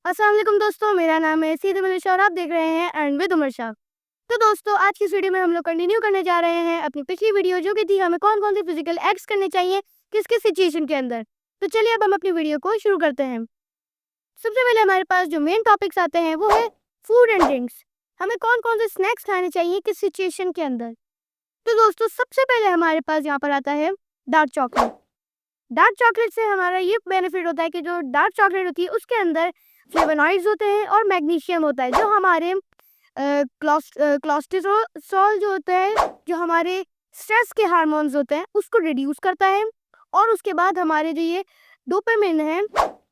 अस्सलाम वालेकुम दोस्तों, मेरा नाम है सीद उमर शाह और आप देख रहे हैं अर्न विद उमर शाह। तो दोस्तों, आज की इस वीडियो में हम लोग कंटिन्यू करने जा रहे हैं अपनी पिछली वीडियो, जो कि थी हमें कौन-कौन से फिजिकल एक्ट्स करने चाहिए किस-किस सिचुएशन के अंदर। तो चलिए अब हम अपनी वीडियो को शुरू करते हैं। सबसे पहले हमारे पास जो मेन टॉपिक्स आते हैं वो है फूड एंड ड्रिंक्स। हमें कौन-कौन से स्नैक्स खाने चाहिए किस सिचुएशन के अंदर। तो दोस्तों, सबसे पहले हमारे पास यहाँ पर आता है डार्क चॉकलेट। डार्क चॉकलेट से हमारा ये बेनिफिट होता है कि जो डार्क चॉकलेट होती है उसके अंदर फ्लेवोनॉइड्स होते हैं और मैग्नीशियम होता है, जो हमारे कोलेस्ट्रॉल जो होता है, जो हमारे स्ट्रेस के हार्मोन्स होते हैं, उसको रिड्यूस करता है। और उसके बाद हमारे जो ये डोपामिन है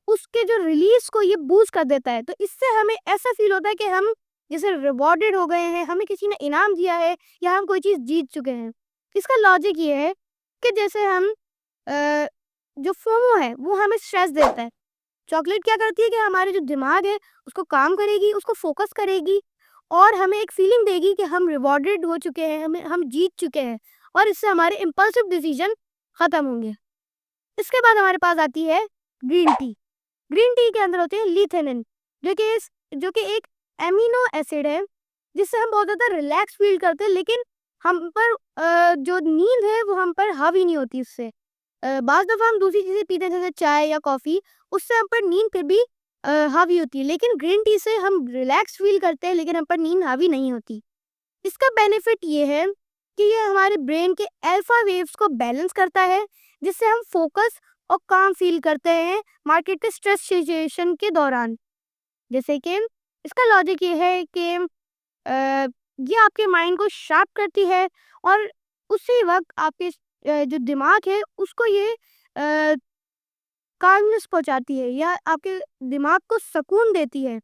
उसके जो रिलीज को ये बूस्ट कर देता है। तो इससे हमें ऐसा फील होता है कि हम जैसे रिवॉर्डेड हो गए हैं, हमें किसी ने इनाम दिया है या हम कोई चीज़ जीत चुके हैं। इसका लॉजिक ये है कि जैसे हम अ, जो फोमो है वो हमें स्ट्रेस देता है। चॉकलेट क्या करती है कि हमारे जो दिमाग है उसको काम करेगी, उसको फोकस करेगी और हमें एक फीलिंग देगी कि हम रिवॉर्डेड हो चुके हैं, हम जीत चुके हैं, और इससे हमारे इम्पल्सिव डिसीजन खत्म होंगे। इसके बाद हमारे पास आती है ग्रीन टी। ग्रीन टी के अंदर होते हैं लिथेनिन, जो कि एक एमिनो एसिड है, जिससे हम बहुत ज़्यादा रिलैक्स फील करते हैं, लेकिन हम पर जो नींद है वो हम पर हावी नहीं होती उससे। बाज़ दफ़ा हम दूसरी चीज़ें पीते हैं जैसे चाय या कॉफ़ी, उससे हम पर नींद फिर भी हावी होती है, लेकिन ग्रीन टी से हम रिलैक्स फील करते हैं लेकिन हम पर नींद हावी नहीं होती। इसका बेनिफिट ये है कि ये हमारे ब्रेन के अल्फा वेव्स को बैलेंस करता है, जिससे हम फोकस और काम फील करते हैं मार्केट के स्ट्रेस सिचुएशन के दौरान। जैसे कि इसका लॉजिक ये है कि ये आपके माइंड को शार्प करती है और उसी वक्त आपके जो दिमाग है उसको ये काल्मनेस पहुंचाती है या आपके दिमाग को सुकून देती है,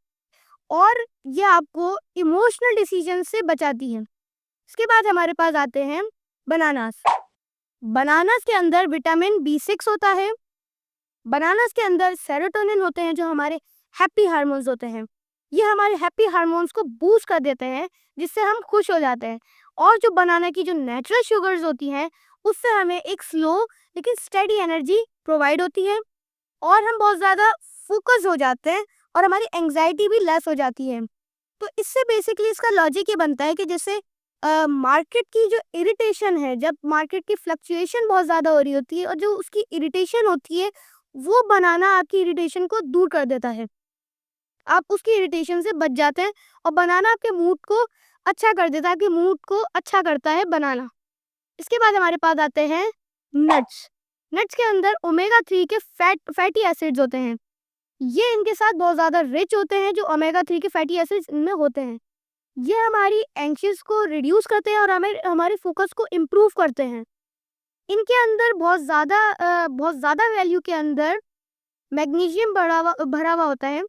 और ये आपको इमोशनल डिसीजन से बचाती है। इसके बाद हमारे पास आते हैं बनानास। बनानास के अंदर विटामिन B6 होता है। बनानास के अंदर सेरोटोनिन होते हैं, जो हमारे हैप्पी हार्मोन्स होते हैं। ये हमारे हैप्पी हार्मोन्स को बूस्ट कर देते हैं, जिससे हम खुश हो जाते हैं। और जो बनाना की जो नेचुरल शुगर्स होती हैं, उससे हमें एक स्लो लेकिन स्टेडी एनर्जी प्रोवाइड होती है, और हम बहुत ज़्यादा फोकस हो जाते हैं और हमारी एंग्जाइटी भी लेस हो जाती है। तो इससे बेसिकली इसका लॉजिक ये बनता है कि जैसे मार्केट की जो इरिटेशन है, जब मार्केट की फ्लक्चुएशन बहुत ज़्यादा हो रही होती है और जो उसकी इरिटेशन होती है, वो बनाना आपकी इरिटेशन को दूर कर देता है। आप उसकी इरिटेशन से बच जाते हैं और बनाना आपके मूड को अच्छा कर देता है, आपके मूड को अच्छा करता है बनाना। इसके बाद हमारे पास आते हैं नट्स। नट्स के अंदर ओमेगा 3 के फैटी एसिड्स होते हैं। ये इनके साथ बहुत ज़्यादा रिच होते हैं, जो ओमेगा 3 के फैटी एसिड्स इनमें होते हैं। ये हमारी एंग्ज़ियस को रिड्यूस करते हैं और हमें हमारे फोकस को इम्प्रूव करते हैं। इनके अंदर बहुत ज़्यादा वैल्यू के अंदर मैग्नीशियम भरा हुआ होता है।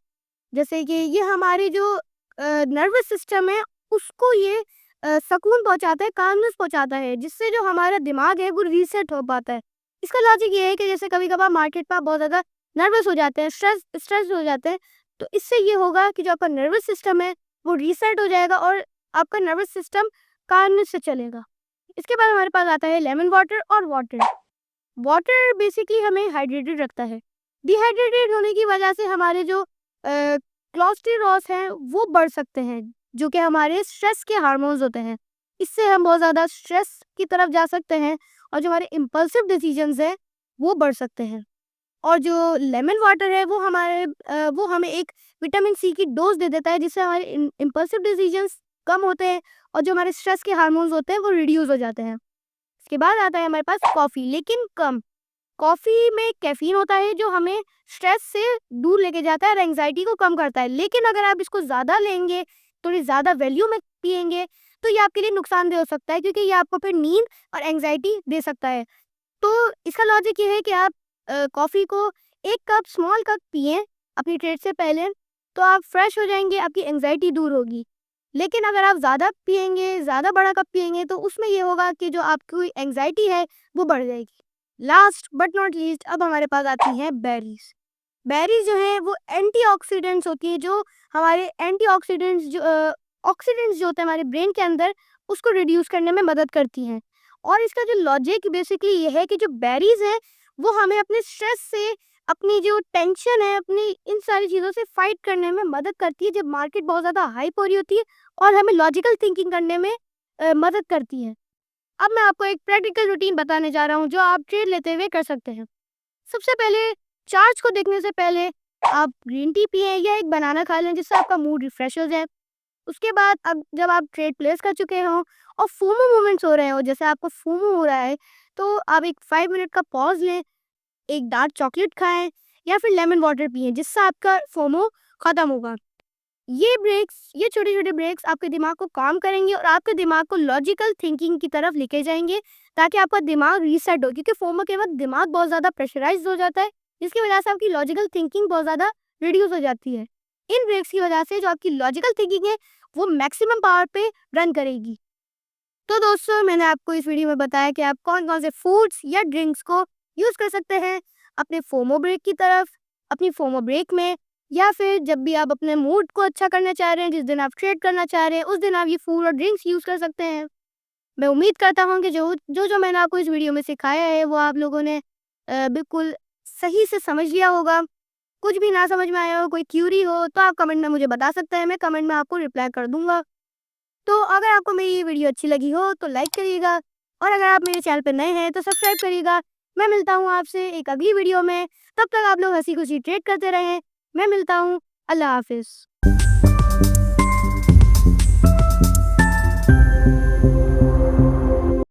जैसे कि ये हमारे जो नर्वस सिस्टम है उसको ये सुकून पहुंचाता है, कामनेस पहुंचाता है, जिससे जो हमारा दिमाग है वो रीसेट हो पाता है। इसका लॉजिक ये है कि जैसे कभी-कभार मार्केट पर आप बहुत ज़्यादा नर्वस हो जाते हैं, स्ट्रेस हो जाते हैं, तो इससे ये होगा कि जो आपका नर्वस सिस्टम है वो रीसेट हो जाएगा और आपका नर्वस सिस्टम कामनेस से चलेगा। इसके बाद हमारे पास आता है लेमन वाटर और वाटर। वाटर बेसिकली हमें हाइड्रेटेड रखता है। डिहाइड्रेटेड होने की वजह से हमारे जो कोलेस्टेरॉल्स हैं वो बढ़ सकते हैं, जो कि हमारे स्ट्रेस के हार्मोन्स होते हैं। इससे हम बहुत ज़्यादा स्ट्रेस की तरफ जा सकते हैं और जो हमारे इम्पल्सिव डिसीजंस हैं वो बढ़ सकते हैं। और जो लेमन वाटर है वो हमें एक विटामिन सी की डोज दे देता है, जिससे हमारे इम्पल्सिव डिसीजंस कम होते हैं और जो हमारे स्ट्रेस के हार्मोन्स होते हैं वो रिड्यूस हो जाते हैं। इसके बाद आता है हमारे पास कॉफ़ी, लेकिन कम। कॉफ़ी में कैफ़ीन होता है जो हमें स्ट्रेस से दूर लेके जाता है और एंग्जाइटी को कम करता है, लेकिन अगर आप इसको ज़्यादा लेंगे, थोड़ी ज़्यादा वैल्यू में पिएंगे, तो ये आपके लिए नुकसानदेह हो सकता है, क्योंकि ये आपको फिर नींद और एंग्जाइटी दे सकता है। तो इसका लॉजिक ये है कि आप कॉफ़ी को 1 कप स्मॉल कप पिएँ अपनी ट्रेड से पहले, तो आप फ्रेश हो जाएँगे, आपकी एंग्जाइटी दूर होगी। लेकिन अगर आप ज़्यादा पिएँगे, ज़्यादा बड़ा कप पिएँगे, तो उसमें ये होगा कि जो आपकी एंग्जाइटी है वो बढ़ जाएगी। लास्ट बट नॉट लीस्ट अब हमारे पास आती हैं बेरीज़। बेरीज़ जो हैं वो एंटीऑक्सीडेंट्स होती हैं, जो हमारे एंटीऑक्सीडेंट्स ऑक्सीडेंट्स जो होते हैं हमारे ब्रेन के अंदर, उसको रिड्यूस करने में मदद करती हैं। और इसका जो लॉजिक बेसिकली ये है कि जो बेरीज हैं वो हमें अपने स्ट्रेस से, अपनी जो टेंशन है, अपनी इन सारी चीज़ों से फाइट करने में मदद करती है जब मार्केट बहुत ज़्यादा हाइप हो रही होती है, और हमें लॉजिकल थिंकिंग करने में मदद करती है। अब मैं आपको एक प्रैक्टिकल रूटीन बताने जा रहा हूँ जो आप ट्रेड लेते हुए कर सकते हैं। सबसे पहले चार्ट्स को देखने से पहले आप ग्रीन टी पिएं या एक बनाना खा लें जिससे आपका मूड रिफ्रेश हो जाए। उसके बाद अब जब आप ट्रेड प्लेस कर चुके हों और फोमो मोमेंट्स हो रहे हो, जैसे आपको फोमो हो रहा है, तो आप एक 5 मिनट का पॉज लें, एक डार्क चॉकलेट खाएं या फिर लेमन वाटर पिएं जिससे आपका फोमो खत्म होगा। ये छोटे-छोटे ब्रेक्स आपके दिमाग को काम करेंगे और आपके दिमाग को लॉजिकल थिंकिंग की तरफ लेके जाएँगे ताकि आपका दिमाग रीसेट हो, क्योंकि फोमो के वक़्त दिमाग बहुत ज़्यादा प्रेशराइज़्ड हो जाता है, जिसकी वजह से आपकी लॉजिकल थिंकिंग बहुत ज़्यादा रिड्यूस हो जाती है। इन ब्रेक्स की वजह से जो आपकी लॉजिकल थिंकिंग है, वो मैक्सिमम पावर पे रन करेगी। तो दोस्तों, मैंने आपको इस वीडियो में बताया कि आप कौन-कौन से फूड्स या ड्रिंक्स को यूज़ कर सकते हैं अपने फोमो ब्रेक की तरफ, अपनी फोमो ब्रेक में, या फिर जब भी आप अपने मूड को अच्छा करना चाह रहे हैं, जिस दिन आप ट्रेड करना चाह रहे हैं, उस दिन आप ये फूड और ड्रिंक्स यूज़ कर सकते हैं। मैं उम्मीद करता हूँ कि जो मैंने आपको इस वीडियो में सिखाया है, वो आप लोगों ने बिल्कुल सही से समझ लिया होगा। कुछ भी ना समझ में आया हो, कोई क्यूरी हो, तो आप कमेंट में मुझे बता सकते हैं, मैं कमेंट में आपको रिप्लाई कर दूँगा। तो अगर आपको मेरी ये वीडियो अच्छी लगी हो तो लाइक करिएगा, और अगर आप मेरे चैनल पर नए हैं तो सब्सक्राइब करिएगा। मैं मिलता हूँ आपसे एक अगली वीडियो में, तब तक आप लोग हँसी खुशी ट्रेड करते रहें। मैं मिलता हूँ। अल्लाह हाफिज़।